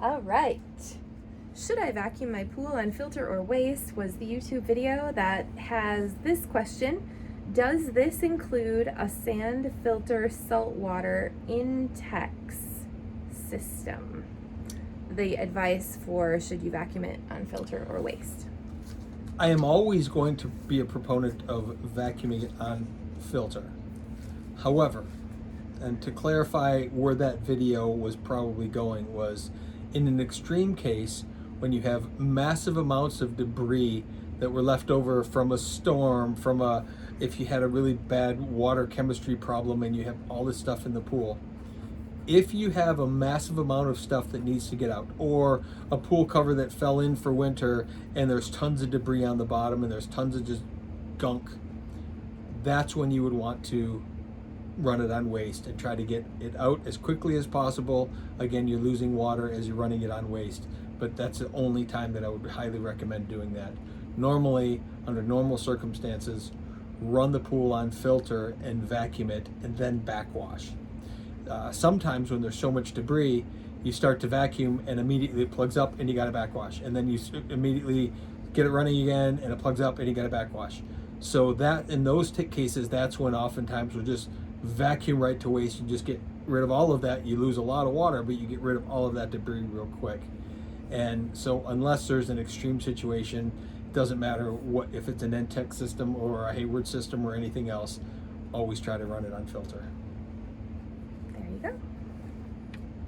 All right. Should I vacuum my pool on filter or waste was the YouTube video that has this question. Does this include a sand filter saltwater Intex system? The advice for should you vacuum it on filter or waste? I am always going to be a proponent of vacuuming it on filter. However, and to clarify where that video was probably going, was in an extreme case when you have massive amounts of debris that were left over from a storm, if you had a really bad water chemistry problem and you have all this stuff in the pool. If you have a massive amount of stuff that needs to get out, or a pool cover that fell in for winter and there's tons of debris on the bottom and there's tons of just gunk, that's when you would want to run it on waste and try to get it out as quickly as possible. Again, you're losing water as you're running it on waste, but that's the only time that I would highly recommend doing that. Normally, under normal circumstances, run the pool on filter and vacuum it and then backwash. Sometimes when there's so much debris, you start to vacuum and immediately it plugs up and you got to backwash, and then you immediately get it running again and it plugs up and you got to backwash. So that in those cases, that's when oftentimes we'll just vacuum right to waste. You just get rid of all of that. You lose a lot of water, but you get rid of all of that debris real quick. And so unless there's an extreme situation, it doesn't matter what, if it's an Intex system or a Hayward system or anything else, always try to run it on filter. There you go.